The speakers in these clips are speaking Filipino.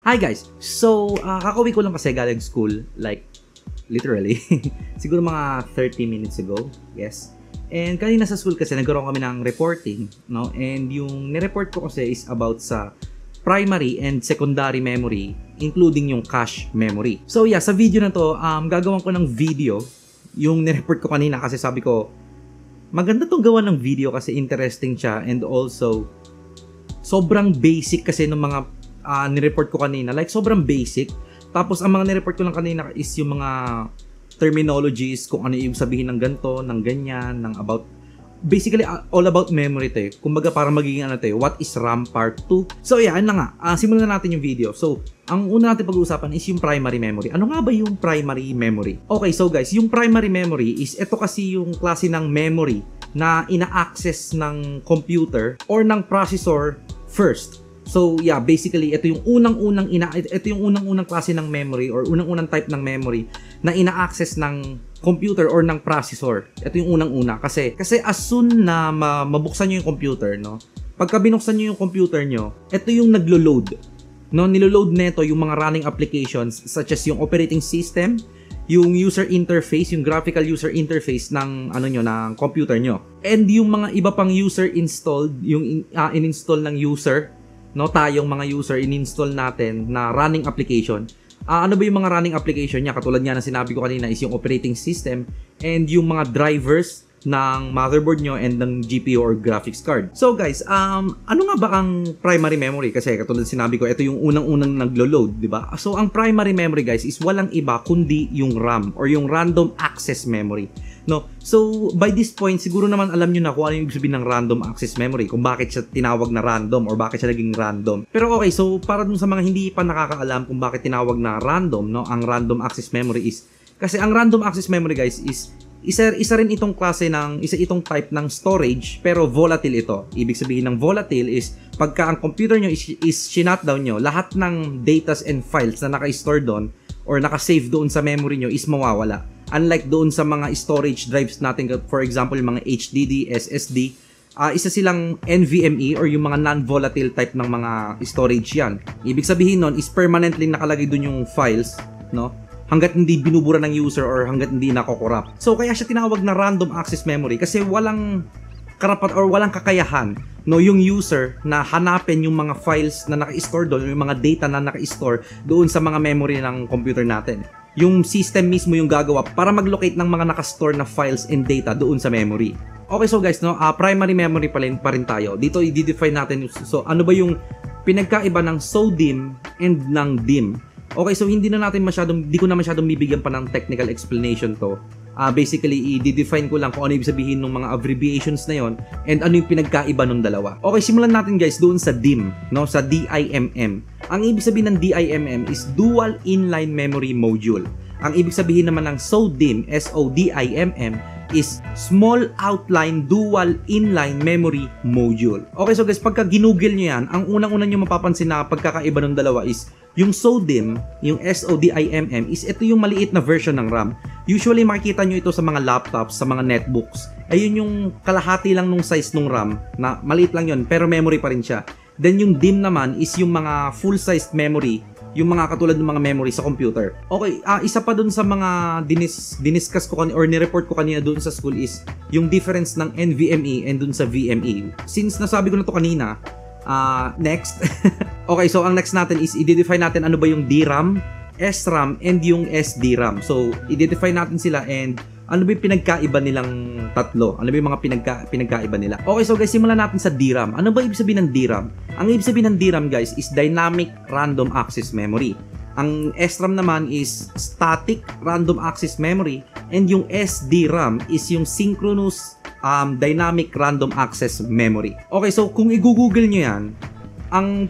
Hi guys! So, kakauwi ko lang kasi galing school, like, literally, siguro mga 30 minutes ago, yes. And kanina sa school kasi nagkaroon kami ng reporting, no? And yung nireport ko kasi is about sa primary and secondary memory, including yung cache memory. So yeah, sa video na to, gagawin ko ng video, yung nireport ko kanina kasi sabi ko, maganda tong gawa ng video kasi interesting siya and also, sobrang basic kasi ng mga nireport ko kanina, like sobrang basic. Tapos ang mga nireport ko lang kanina is yung mga terminologies, kung ano yung sabihin ng ganto, ng ganyan, ng about, basically all about memory to eh. Kumbaga parang magiging ano to eh, what is RAM part 2. So yeah, ano nga, simulan na natin yung video. So, ang una natin pag-uusapan is yung primary memory. Ano nga ba yung primary memory? Okay, so guys, yung primary memory is, ito kasi yung klase ng memory na ina-access ng computer or ng processor first. So yeah, basically ito yung unang-unang klase ng memory or unang-unang type ng memory na ina-access ng computer or ng processor. Ito yung unang-una kasi as soon na mabuksan niyo yung computer, no. Pagka binuksan niyo yung computer niyo, ito yung naglo-load. No, nilo-load nito yung mga running applications such as yung operating system, yung user interface, yung graphical user interface ng ng computer nyo. And yung mga iba pang user installed, yung in-install ng user, no, tayong mga user in-install natin na running application. Ano ba yung mga running application niya? Katulad nga na sinabi ko kanina is yung operating system and yung mga drivers ng motherboard nyo and ng GPU or graphics card. So guys, ano nga ba ang primary memory? Kasi katulad sinabi ko, ito yung unang-unang naglo-load, di ba? So ang primary memory guys is walang iba kundi yung RAM or yung random access memory. No? So by this point, siguro naman alam nyo na kung ano yung sabihin ng random access memory, kung bakit siya tinawag na random or bakit siya naging random. Pero okay, so para dun sa mga hindi pa nakakaalam kung bakit tinawag na random, no, ang random access memory is, kasi ang random access memory guys is isa rin itong klase ng, itong type ng storage pero volatile ito. Ibig sabihin ng volatile is pagka ang computer nyo is shutdown nyo, lahat ng datas and files na naka-store doon or naka-save doon sa memory nyo is mawawala. Unlike doon sa mga storage drives natin, for example yung mga HDD, SSD, isa silang NVMe or yung mga non-volatile type ng mga storage yan. Ibig sabihin nun is permanently nakalagay doon yung files, no? Hanggat hindi binubura ng user or hanggat hindi nako-corrupt. So kaya siya tinawag na random access memory kasi walang karapat or walang kakayahan, no, yung user na hanapin yung mga files na naka-store doon, yung mga data na naka-store doon sa mga memory ng computer natin. Yung system mismo yung gagawa para mag-locate ng mga naka-store na files and data doon sa memory. Okay, so guys, no, primary memory pa rin tayo. Dito i-define natin, so ano ba yung pinagkaiba ng SODIMM and ng DIMM. Okay, so hindi ko na masyadong bibigyan pa ng technical explanation to. Basically, i-define ko lang kung ano ibig sabihin ng mga abbreviations na yon and ano yung pinagkaiba ng dalawa. Okay, simulan natin guys doon sa DIMM, no, sa DIMM. Ang ibig sabihin ng DIMM is Dual Inline Memory Module. Ang ibig sabihin naman ng SODIMM, SODIMM, is Small Outline Dual Inline Memory Module. Okay, so guys, pagka ginugel nyo yan, ang unang-una nyo mapapansin na pagkakaiba ng dalawa is yung SODIMM, yung SODIMM, is ito yung maliit na version ng RAM. Usually, makikita nyo ito sa mga laptops, sa mga netbooks. Ayun yung kalahati lang nung size ng RAM, na maliit lang yun, pero memory pa rin siya. Then yung DIMM naman is yung mga full-sized memory, yung mga katulad ng mga memory sa computer. Okay, isa pa dun sa mga diniscuss ko kanina or nireport ko kanina dun sa school is yung difference ng NVMe and dun sa VMe. Since nasabi ko na to kanina, next. Okay, so ang next natin is i-define natin ano ba yung DRAM, SRAM, and yung SDRAM. So, i-define natin sila and ano ba yung pinagkaiba nilang tatlo? Ano ba yung mga pinagkaiba nila? Okay, so guys, simulan natin sa DRAM. Ano ba ibig sabihin ng DRAM? Ang ibig sabihin ng DRAM guys is Dynamic Random Access Memory. Ang SRAM naman is Static Random Access Memory and yung SDRAM is yung Synchronous Dynamic Random Access Memory. Okay, so kung i-google nyo yan, ang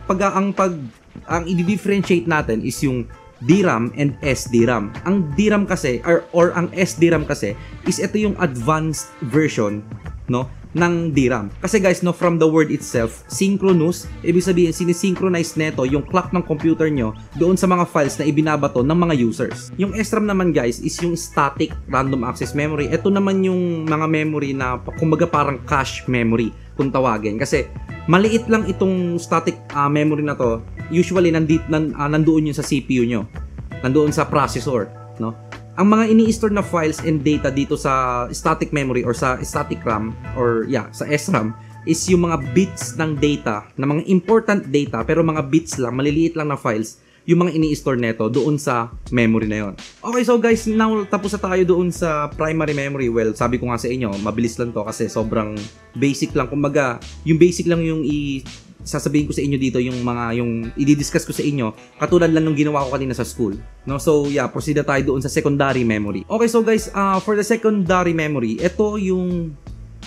i-differentiate natin is yung DRAM and SDRAM. Ang DRAM kasi or ang SDRAM kasi is ito yung advanced version, no, ng DRAM. Kasi guys, no, from the word itself, synchronous, ibig sabihin sinisynchronize neto yung clock ng computer nyo doon sa mga files na ibinabato ng mga users. Yung SRAM naman guys is yung static random access memory. Ito naman yung mga memory na kumbaga parang cache memory kung tawagin. Kasi maliit lang itong static memory na to usually nandoon yun sa CPU nyo. Nandoon sa processor, no? Ang mga ini-store na files and data dito sa static memory or sa static RAM or sa SRAM is yung mga bits ng data, na mga important data pero mga bits lang, maliliit lang na files, yung mga ini-store neto doon sa memory na yon. Okay, so guys, now tapos na tayo doon sa primary memory. Well, sabi ko nga sa inyo, mabilis lang to kasi sobrang basic lang. Kumbaga, yung basic lang yung sasabihin ko sa inyo dito, yung i-discuss ko sa inyo, katulad lang nung ginawa ko kanina sa school, no? So proceed na tayo doon sa secondary memory. Okay, so guys, for the secondary memory, ito yung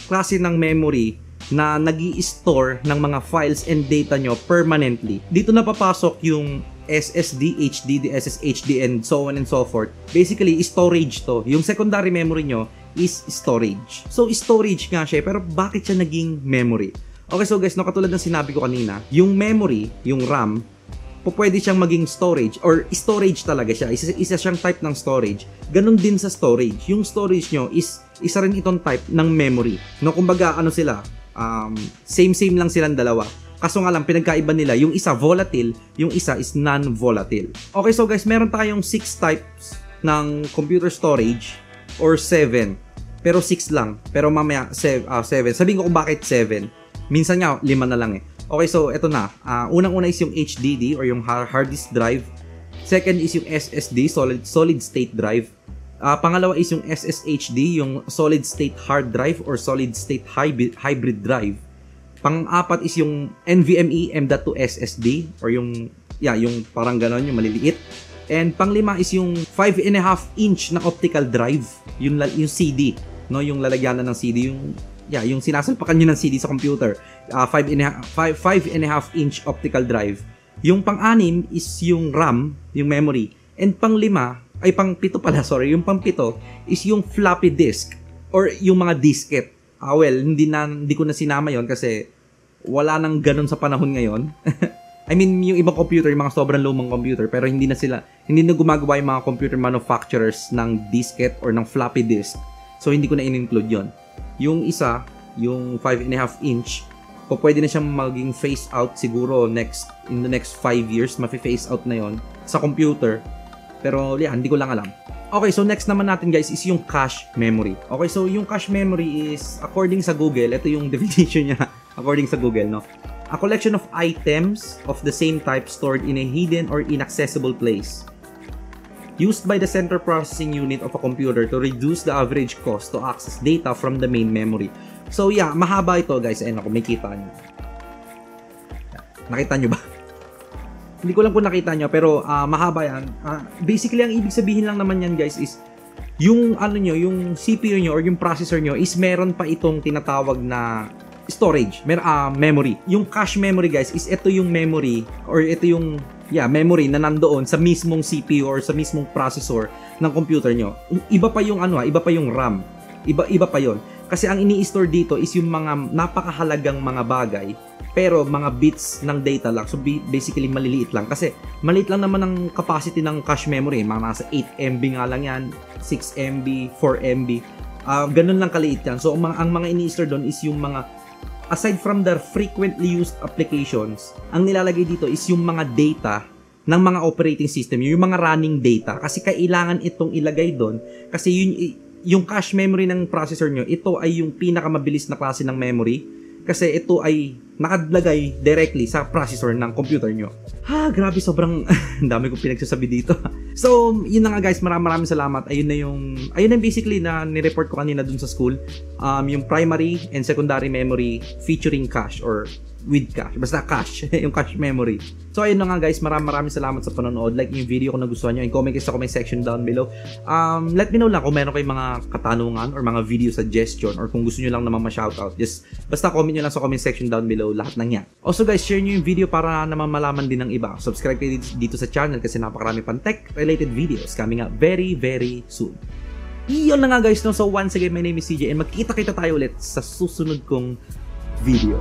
klase ng memory na nag-i-store ng mga files and data nyo permanently. Dito na papasok yung SSD, HDD, SSHD, and so on and so forth. Basically, storage to. Yung secondary memory nyo is storage. So, storage nga siya, pero bakit siya naging memory? Okay, so guys, no, katulad ng sinabi ko kanina, yung memory, yung RAM, pwede siyang maging storage or storage talaga siya. Isa siyang type ng storage. Ganon din sa storage. Yung storage nyo is isa rin itong type ng memory. No, kumbaga, ano sila? Same lang silang dalawa. Kaso nga lang, pinagkaiba nila, yung isa volatile, yung isa is non-volatile. Okay, so guys, meron tayong 6 types ng computer storage or 7. Pero 6 lang. Pero mamaya 7. Sabihin ko kung bakit 7. Minsan nga, 5 na lang eh. Okay, so eto na. Unang-una is yung HDD or yung hard disk drive. Second is yung SSD, solid state drive. Pangalawa is yung SSHD, yung solid state hard drive or solid state hybrid drive. Pang-apat is yung NVMe M.2 SSD or yung parang ganon, yung maliliit. And pang-lima is yung 5.5 inch na optical drive, yung CD, no, yung lalagyanan ng CD, yung sinasalpakan nyo ng CD sa computer. 5.5 inch optical drive. Yung pang-anim is yung RAM, yung memory. And yung pang-pito is yung floppy disk or yung mga disket. Well, hindi ko na sinama yon kasi wala nang ganun sa panahon ngayon. I mean, yung ibang computer, yung mga sobrang lumang computer, pero hindi na gumagawa yung mga computer manufacturers ng disket or ng floppy disk. So, hindi ko na in-include yon. Yung isa, yung 5.5 inch, pwede na siyang maging phase out siguro in the next 5 years, mafi-phase out na yon sa computer. Pero hindi ko lang alam. Okay, so next naman natin guys is yung cache memory. Okay, so yung cache memory is, according sa Google, ito yung definition niya, according sa Google, no? A collection of items of the same type stored in a hidden or inaccessible place, used by the central processing unit of a computer to reduce the average cost to access data from the main memory. So mahaba ito guys. Ayun ako, may kita nyo. Nakita nyo ba? Hindi ko lang kung nakita nyo, pero mahaba yan. Basically, ang ibig sabihin lang naman yan guys is, yung yung CPU nyo or yung processor nyo is meron pa itong tinatawag na storage, memory. Yung cache memory guys is ito yung memory or ito yung memory na nandoon sa mismong CPU or sa mismong processor ng computer nyo. Iba pa yung iba pa yung RAM. Iba pa yon. Kasi ang ini-store dito is yung mga napakahalagang mga bagay pero mga bits ng data lang. So basically maliliit lang kasi maliit lang naman ang capacity ng cache memory. Mga nasa 8 MB nga lang yan, 6 MB, 4 MB. Ganun lang kaliit yan. So ang mga ini-store doon is yung mga, aside from the frequently used applications, ang nilalagay dito is yung mga data ng mga operating system, yung mga running data. Kasi kailangan itong ilagay doon kasi yung cache memory ng processor nyo, ito ay yung pinakamabilis na klase ng memory kasi ito ay nakalagay directly sa processor ng computer nyo. Grabe, sobrang dami kong pinagsasabi dito. So, yun na nga guys, maraming salamat. Ayun na basically na ni-report ko kanina dun sa school. Yung primary and secondary memory featuring cache or with cache. Basta cache, yung cache memory. So, ayun na nga guys, maraming salamat sa panonood. Like yung video kung nagustuhan nyo, i-comment kayo sa comment section down below. Let me know lang kung meron kayong mga katanungan or mga video suggestion or kung gusto nyo lang naman ma-shoutout. Just, basta comment nyo lang sa comment section down below lahat ng yan. Also guys, share nyo yung video para naman malaman din ng iba. Subscribe kayo dito sa channel kasi napakarami pang tech-related videos coming up very, very soon. Iyon na nga guys, no? So once again, my name is CJ and magkita-kita tayo ulit sa susunod kong video.